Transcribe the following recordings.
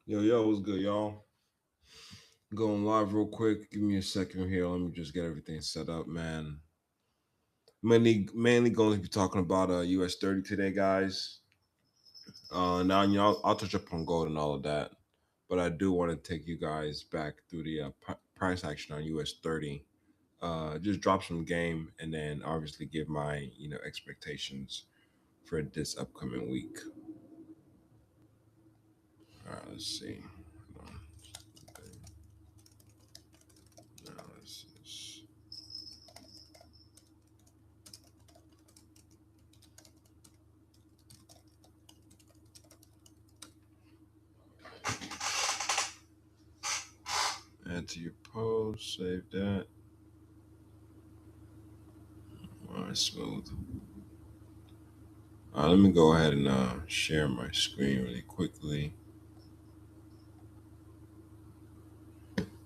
Yo, what's good, y'all? Going live real quick. Give me a second here. Let me just get everything set up, man. Mainly going to be talking about US 30 today, guys. Now I'll touch up on gold and all of that, but I do want to take you guys back through the price action on US 30. Just drop some game and then obviously give my expectations for this upcoming week. All right, let's see. Hold on. Now let's add to your post, save that. All right, smooth. Let me go ahead and share my screen really quickly.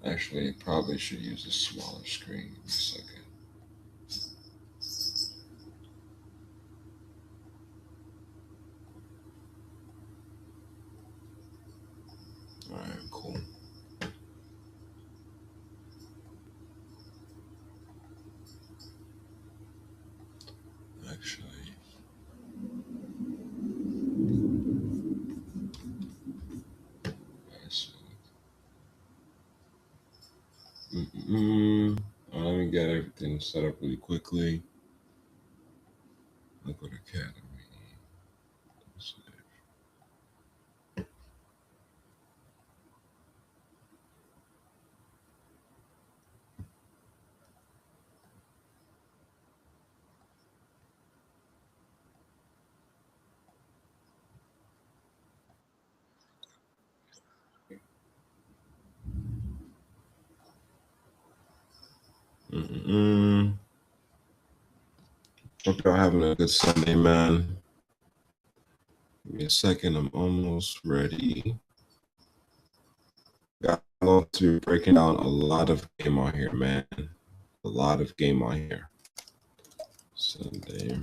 Actually, I probably should use a smaller screen. Give me a second. All right, cool. Actually, that's, let me get everything set up really quickly. Liquid Academy. Mm-mm. Hope y'all having a good Sunday, man. Give me a second. I'm almost ready. Got to be breaking down a lot of game on here, man. A lot of game on here. Sunday.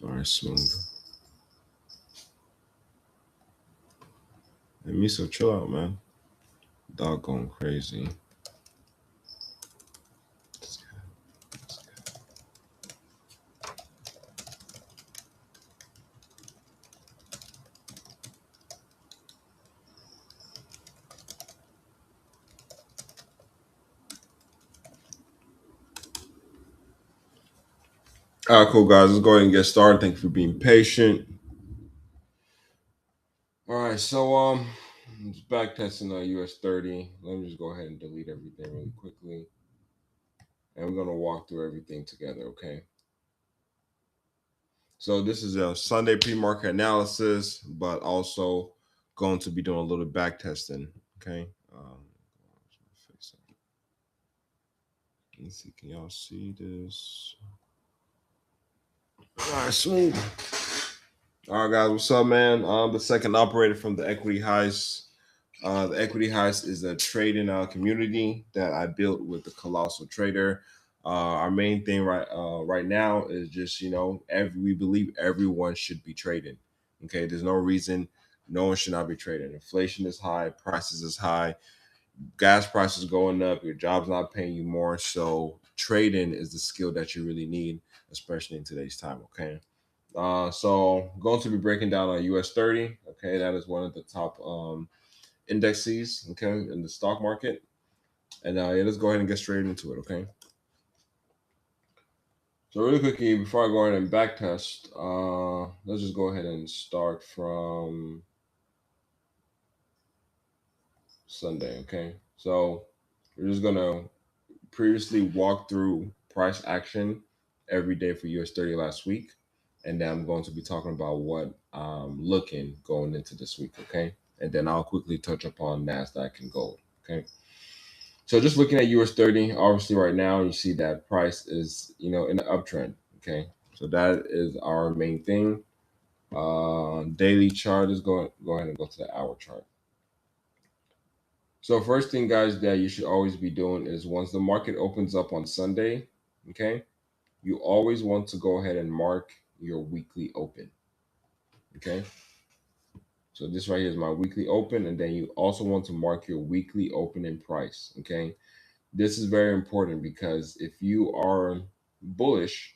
All right, smooth. Hey, Miso, chill out, man. Dog going crazy. All right, cool, guys. Let's go ahead and get started. Thank you for being patient. All right, so it's back testing US 30. Let me just go ahead and delete everything really quickly. And we're gonna walk through everything together, okay? So this is a Sunday pre-market analysis, but also going to be doing a little back testing, okay? Let's see, can y'all see this? All right, smooth. All right, guys, what's up, man? I'm the second operator from the Equity Heist. The Equity Heist is a trading community that I built with the Colossal Trader. Our main thing right now is just we believe everyone should be trading. Okay, there's no reason no one should not be trading. Inflation is high, prices is high, gas prices going up, your job's not paying you more. So trading is the skill that you really need, especially in today's time. Okay. So going to be breaking down on US 30. Okay, that is one of the top indexes, okay, in the stock market. And yeah, let's go ahead and get straight into it, okay? So really quickly, before I go ahead and back test, let's just go ahead and start from Sunday, okay? So we're just gonna previously walk through price action every day for US 30 last week. And then I'm going to be talking about what I'm looking going into this week, okay? And then I'll quickly touch upon NASDAQ and gold, okay? So just looking at US 30, obviously right now you see that price is, in the uptrend. Okay. So that is our main thing. Daily chart is go ahead and go to the hour chart. So first thing, guys, that you should always be doing is once the market opens up on Sunday, okay, you always want to go ahead and mark your weekly open. Okay. So this right here is my weekly open, and then you also want to mark your weekly opening price. Okay. This is very important because if you are bullish,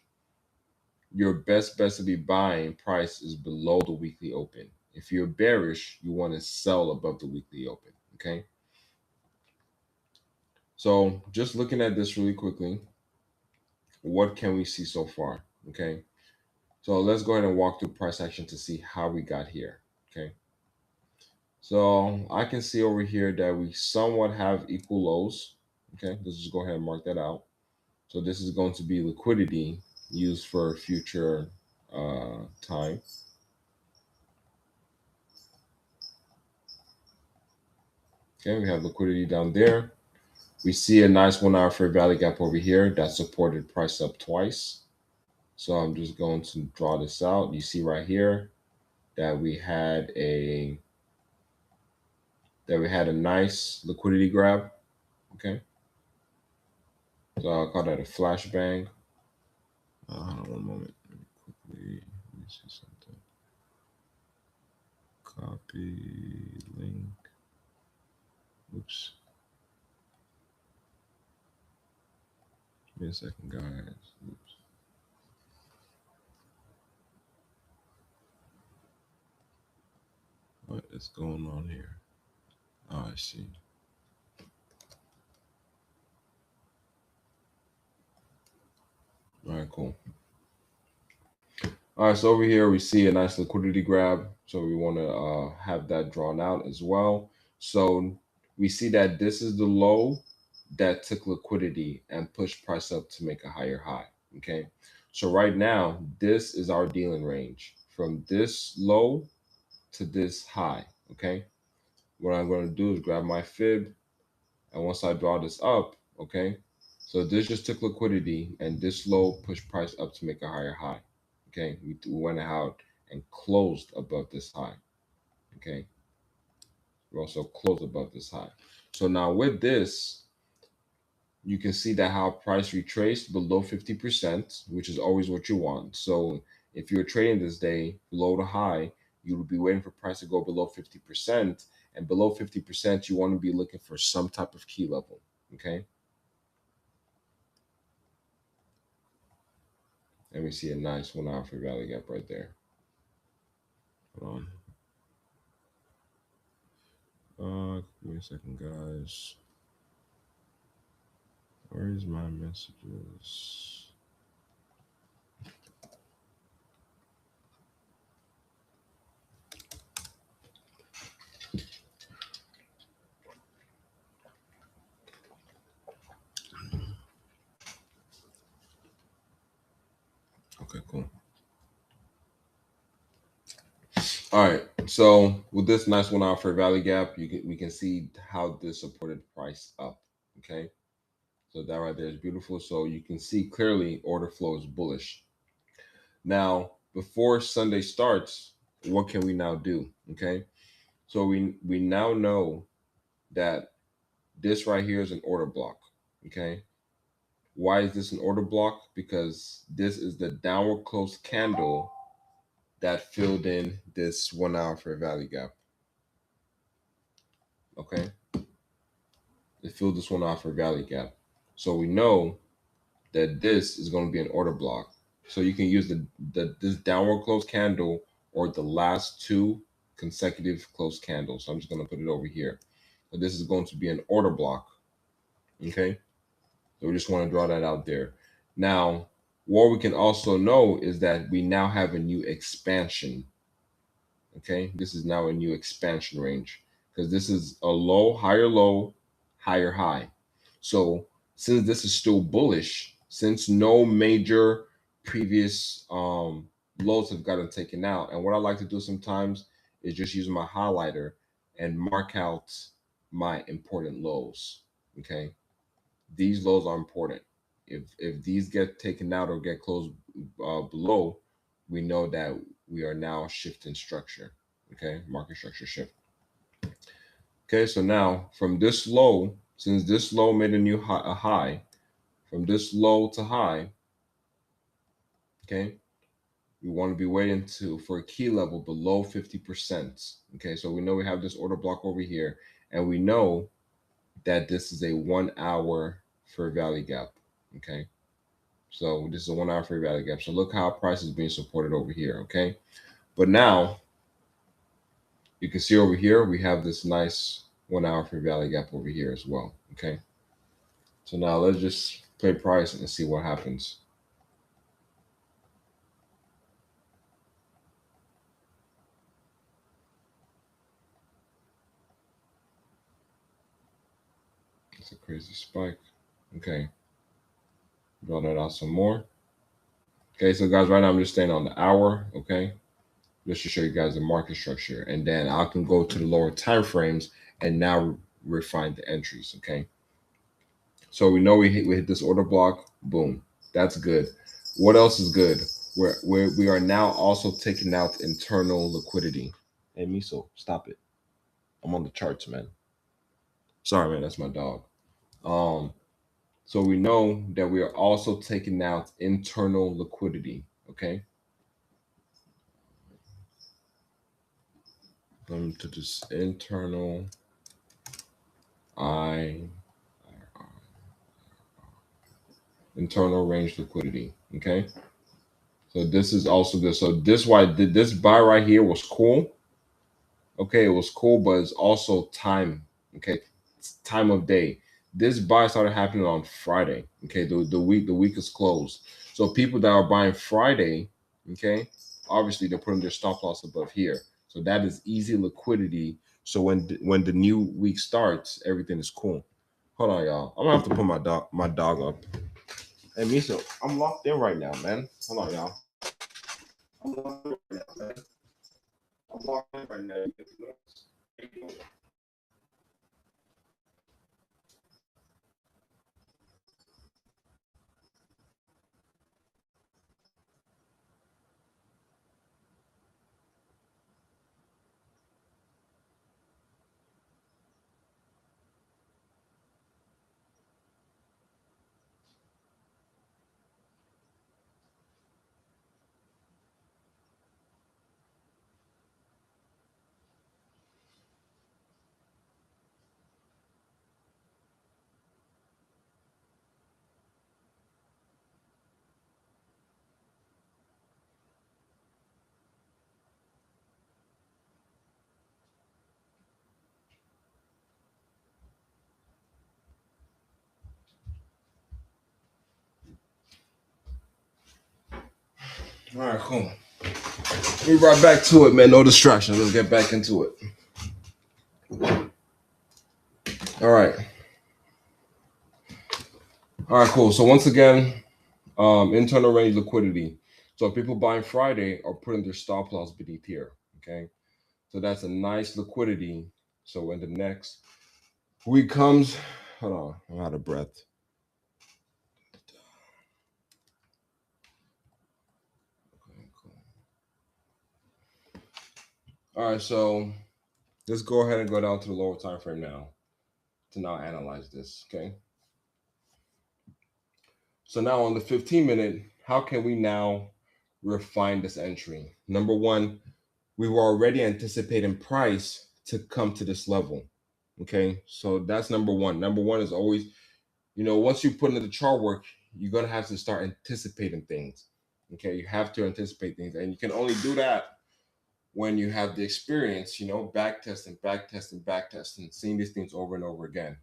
your best bet to be buying price is below the weekly open. If you're bearish, you want to sell above the weekly open. Okay. So just looking at this really quickly, what can we see so far? Okay. So let's go ahead and walk through price action to see how we got here. Okay. So I can see over here that we somewhat have equal lows. Okay. Let's just go ahead and mark that out. So this is going to be liquidity used for future time. Okay. We have liquidity down there. We see a nice 1 hour fair value gap over here that supported price up twice. So I'm just going to draw this out. You see right here that we had a nice liquidity grab. Okay. So I'll call that a flashbang. Hold on one moment. Let me see something. Copy link. Oops. Give me a second, guys. Oops. What is going on here? Oh, I see. All right, cool. All right, so over here we see a nice liquidity grab. So we want to have that drawn out as well. So we see that this is the low that took liquidity and pushed price up to make a higher high. Okay. So right now, this is our dealing range from this low to this high. Okay. What I'm going to do is grab my fib. And once I draw this up, okay, so this just took liquidity and this low pushed price up to make a higher high. Okay, we went out and closed above this high. Okay, we also closed above this high. So now with this, you can see that how price retraced below 50%, which is always what you want. So if you're trading this day below the high, you would be waiting for price to go below 50%. And below 50%, you want to be looking for some type of key level. Okay. And we see a nice 1 hour fair value gap right there. Hold on. Give me a second, guys. Where is my messages? Okay, cool. All right. So with this nice 1 hour fair value gap, we can see how this supported price up. Okay. So that right there is beautiful. So you can see clearly order flow is bullish. Now, before Sunday starts, what can we now do? Okay. So we now know that this right here is an order block. Okay. Why is this an order block? Because this is the downward close candle that filled in this 1 hour fair value gap. Okay. It filled this 1 hour fair value gap. So we know that this is going to be an order block. So you can use this downward close candle or the last two consecutive close candles. So I'm just going to put it over here. So this is going to be an order block. Okay. So we just want to draw that out there. Now, what we can also know is that we now have a new expansion. Okay, this is now a new expansion range because this is a low, higher high. So since this is still bullish, since no major previous lows have gotten taken out, and what I like to do sometimes is just use my highlighter and mark out my important lows. Okay, these lows are important. If these get taken out or get closed below, we know that we are now shifting structure. Okay, market structure shift. Okay, so now from this low, since this low made a new high, from this low to high, okay, we want to be waiting for a key level below 50%. Okay, so we know we have this order block over here, and we know that this is a 1 hour fair value gap. Okay, so this is a 1 hour fair value gap. So look how price is being supported over here. Okay, but now you can see over here we have this nice 1 hour fair value gap over here as well. Okay, so now let's just play price and see what happens. It's a crazy spike. Okay, draw that out some more. Okay, so guys, right now I'm just staying on the hour. Okay, just to show you guys the market structure, and then I can go to the lower time frames and now refine the entries. Okay, so we know we hit this order block. Boom, that's good. What else is good? We are now also taking out internal liquidity. Hey, Miso, stop it. I'm on the charts, man. Sorry, man, that's my dog. So we know that we are also taking out internal liquidity. Okay. To this internal internal range liquidity. Okay. So this is also good. So this buy right here was cool. Okay, it was cool, but it's also time. Okay, it's time of day. This buy started happening on Friday. Okay, the week is closed. So people that are buying Friday, okay, obviously they're putting their stop loss above here. So that is easy liquidity. So when the new week starts, everything is cool. Hold on, y'all. I'm gonna have to put my dog up. Hey, Miso, I'm locked in right now, man. Hold on, y'all. I'm locked in right now, man. I'm locked in right now. All right, cool. We right back to it, man. No distractions. Let's get back into it. All right. All right, cool. So once again, internal range liquidity. So people buying Friday are putting their stop loss beneath here. Okay. So that's a nice liquidity. So when the next week comes, hold on, I'm out of breath. Okay, cool. All right, so let's go ahead and go down to the lower time frame now to now analyze this. Okay. So now on the 15-minute, how can we now refine this entry? Number one, we were already anticipating price to come to this level. Okay, so that's number one. Number one is always, once you put into the chart work, you're gonna have to start anticipating things. Okay, you have to anticipate things, and you can only do that when you have the experience, back testing, back testing, back testing, seeing these things over and over again.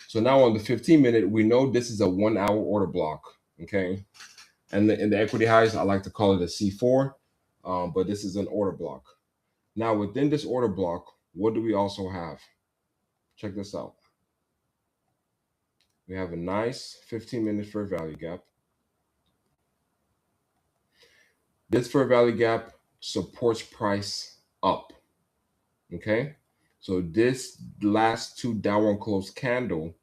So now on the 15-minute, we know this is a 1 hour order block. Okay, and in the equity highs, I like to call it a C4, but this is an order block. Now, within this order block, what do we also have? Check this out. We have a nice 15-minute fair value gap. This fair value gap supports price up. Okay. So this last two downward close candle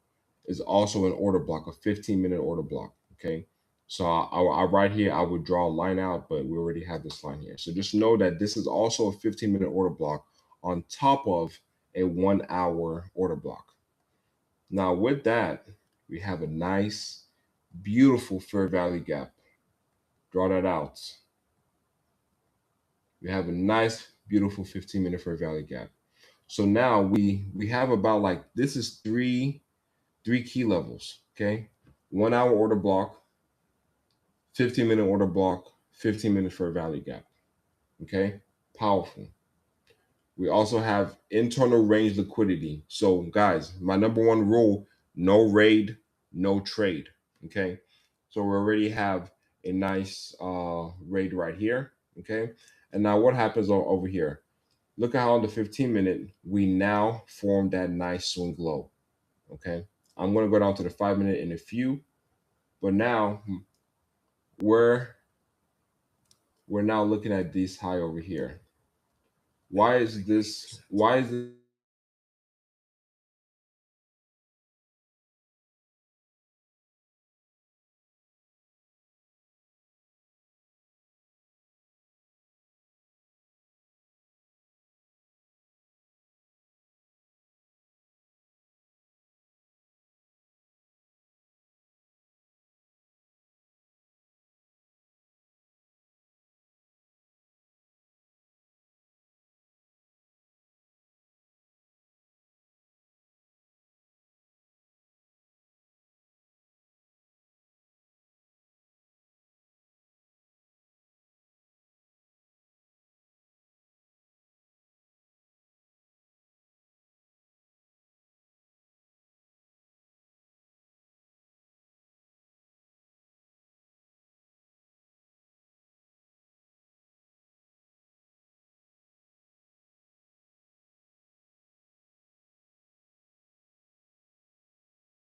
is also an order block, a 15-minute order block. Okay. So I right here, I would draw a line out, but we already have this line here. So just know that this is also a 15-minute order block on top of a 1 hour order block. Now with that, we have a nice, beautiful fair value gap. Draw that out. We have a nice, beautiful 15-minute fair value gap. So now we have about like this is three key levels. Okay, 1 hour order block, 15-minute order block, 15-minute fair value gap. Okay, powerful. We also have internal range liquidity. So guys, my number one rule: no raid, no trade. Okay, so we already have a nice raid right here. Okay, and now what happens over here? Look at how on the 15-minute we now form that nice swing low. Okay, I'm going to go down to the 5-minute in a few, but now we're we're now looking at this high over here. Why is this